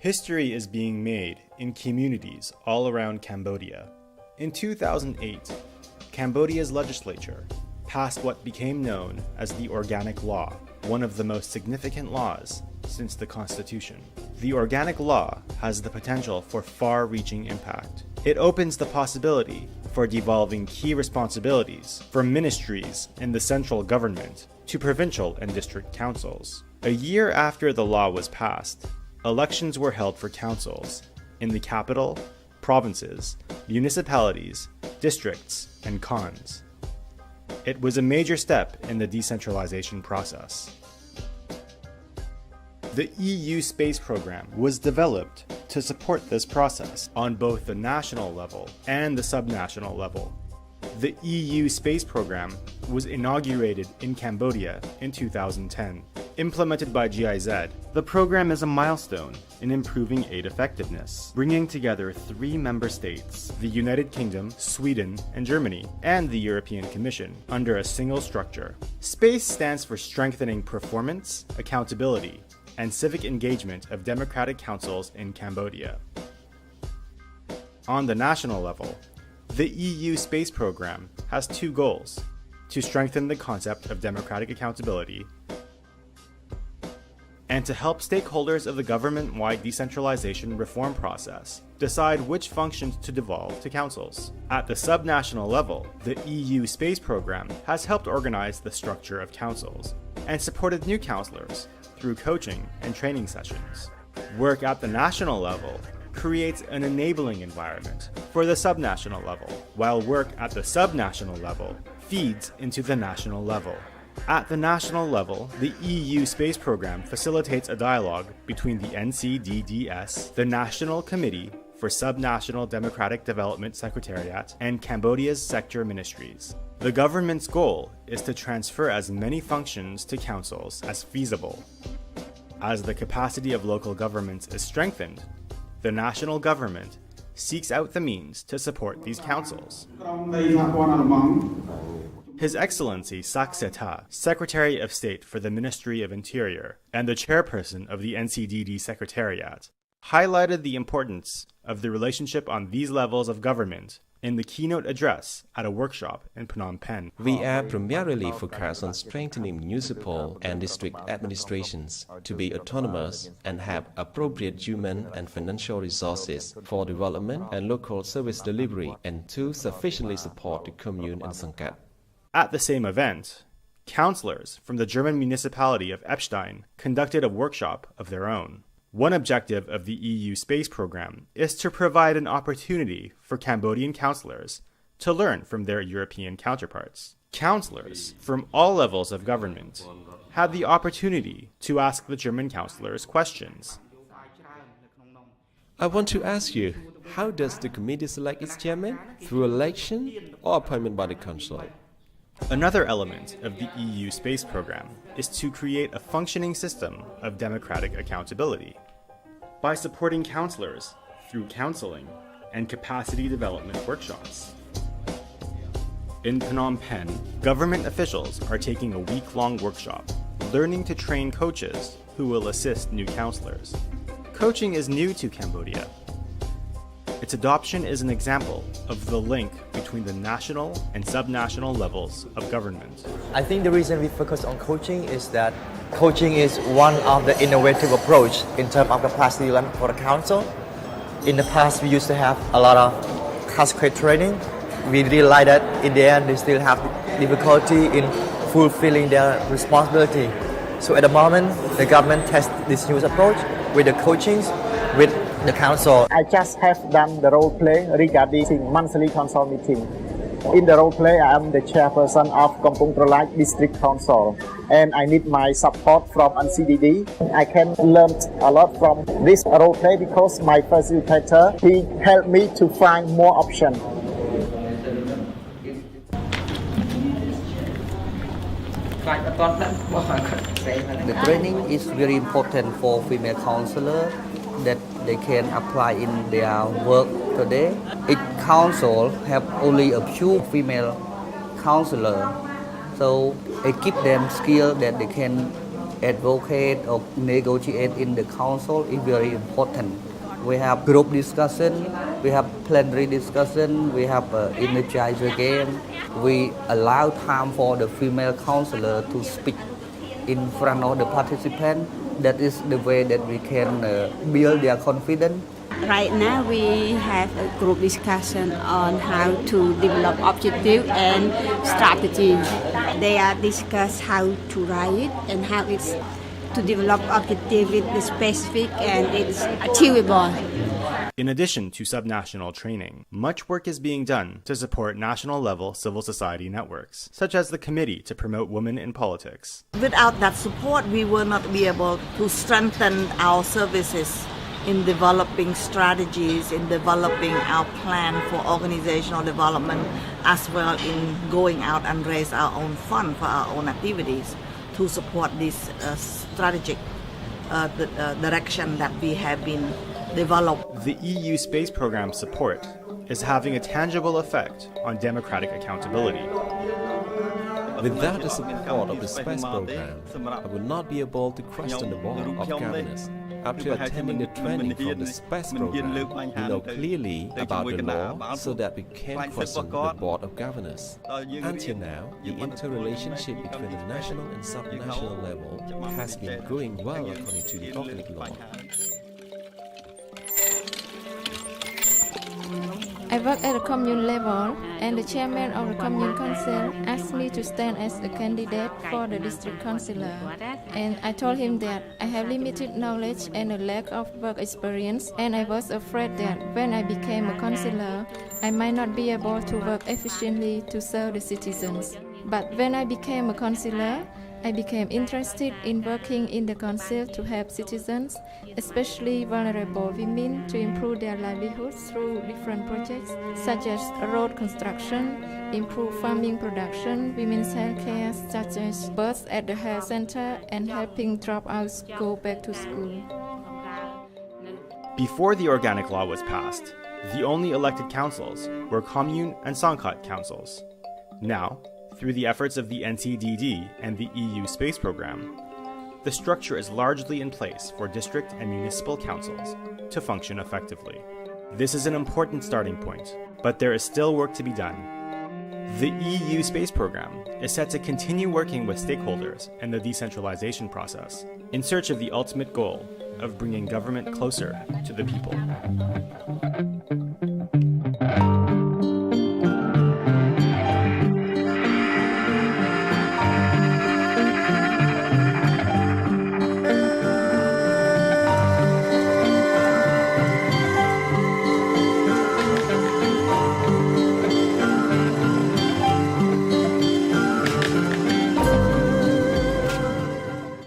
History is being made in communities all around Cambodia. In 2008, Cambodia's legislature passed what became known as the Organic Law, one of the most significant laws since the Constitution. The Organic Law has the potential for far-reaching impact. It opens the possibility for devolving key responsibilities from ministries in the central government to provincial and district councils. A year after the law was passed, elections were held for councils in the capital, provinces, municipalities, districts, and khans. It was a major step in the decentralization process. The EU Space Program was developed to support this process on both the national level and the subnational level. The EU Space Program was inaugurated in Cambodia in 2010. Implemented by GIZ, the program is a milestone in improving aid effectiveness, bringing together 3 member states, the United Kingdom, Sweden, and Germany, and the European Commission, under a single structure. SPACE stands for Strengthening Performance, Accountability, and Civic Engagement of Democratic Councils in Cambodia. On the national level, the EU Space Program has 2 goals: to strengthen the concept of democratic accountability and to help stakeholders of the government-wide decentralization reform process decide which functions to devolve to councils. At the subnational level, the EU Space Program has helped organize the structure of councils and supported new councillors through coaching and training sessions. Work at the national level creates an enabling environment for the subnational level, while work at the subnational level feeds into the national level. At the national level, the EU Space Program facilitates a dialogue between the NCDD-S, the National Committee for Subnational Democratic Development Secretariat, and Cambodia's sector ministries. The government's goal is to transfer as many functions to councils as feasible. As the capacity of local governments is strengthened, the national government seeks out the means to support these councils. His Excellency Sakseta, Secretary of State for the Ministry of Interior and the chairperson of the NCDD Secretariat, highlighted the importance of the relationship on these levels of government in the keynote address at a workshop in Phnom Penh. We are primarily focused on strengthening municipal and district administrations to be autonomous and have appropriate human and financial resources for development and local service delivery and to sufficiently support the commune and Sankat. At the same event, councillors from the German municipality of Epstein conducted a workshop of their own. One objective of the EU Space Program is to provide an opportunity for Cambodian councillors to learn from their European counterparts. Councillors from all levels of government had the opportunity to ask the German councillors questions. I want to ask you, how does the committee select its chairman? Through election or appointment by the council? Another element of the EU Space Program is to create a functioning system of democratic accountability. By supporting councillors through counseling and capacity development workshops. In Phnom Penh, government officials are taking a week-long workshop, learning to train coaches who will assist new councillors. Coaching is new to Cambodia. Its adoption is an example of the link between the national and subnational levels of government. I think the reason we focus on coaching is that coaching is one of the innovative approach in terms of capacity development for the council. In the past, we used to have a lot of cascade training. We realized that in the end, they still have difficulty in fulfilling their responsibility. So at the moment, the government tests this new approach with the coachings, with the council. I just have done the role play regarding monthly council meeting. In the role play, I am the chairperson of Kampong Chhnang District Council, and I need my support from NCDD. I can learn a lot from this role play because my facilitator, he helped me to find more options. The training is very important for female counselors that they can apply in their work today. Each council have only a few female counselors, so it gives them skill that they can advocate or negotiate in the council is very important. We have group discussion, we have plenary discussion, we have energizer game. We allow time for the female councillor to speak in front of the participant. That is the way that we can build their confidence. Right now we have a group discussion on how to develop objective and strategy. They are discuss how to write and how it's to develop objective with the specific and it's achievable. In addition to subnational training, much work is being done to support national-level civil society networks, such as the Committee to Promote Women in Politics. Without that support, we will not be able to strengthen our services in developing strategies, in developing our plan for organizational development, as well in going out and raise our own fund for our own activities to support this strategic direction that we have been developed. The EU space program's support is having a tangible effect on democratic accountability. Without the support of the space program, I would not be able to question the board of governors. After attending the training from the space program, we know clearly about the law so that we can question the board of governors. Until now, the interrelationship between the national and subnational level has been going well according to the organic law. I work at the commune level, and the chairman of the commune council asked me to stand as a candidate for the district councillor. And I told him that I have limited knowledge and a lack of work experience, and I was afraid that when I became a councillor, I might not be able to work efficiently to serve the citizens. But when I became a councillor, I became interested in working in the council to help citizens, especially vulnerable women, to improve their livelihoods through different projects such as road construction, improve farming production, women's health care such as births at the health center, and helping dropouts go back to school. Before the organic law was passed, the only elected councils were commune and Sangkat councils. Now, through the efforts of the NCDD and the EU space program, the structure is largely in place for district and municipal councils to function effectively. This is an important starting point, but there is still work to be done. The EU space program is set to continue working with stakeholders in the decentralization process in search of the ultimate goal of bringing government closer to the people.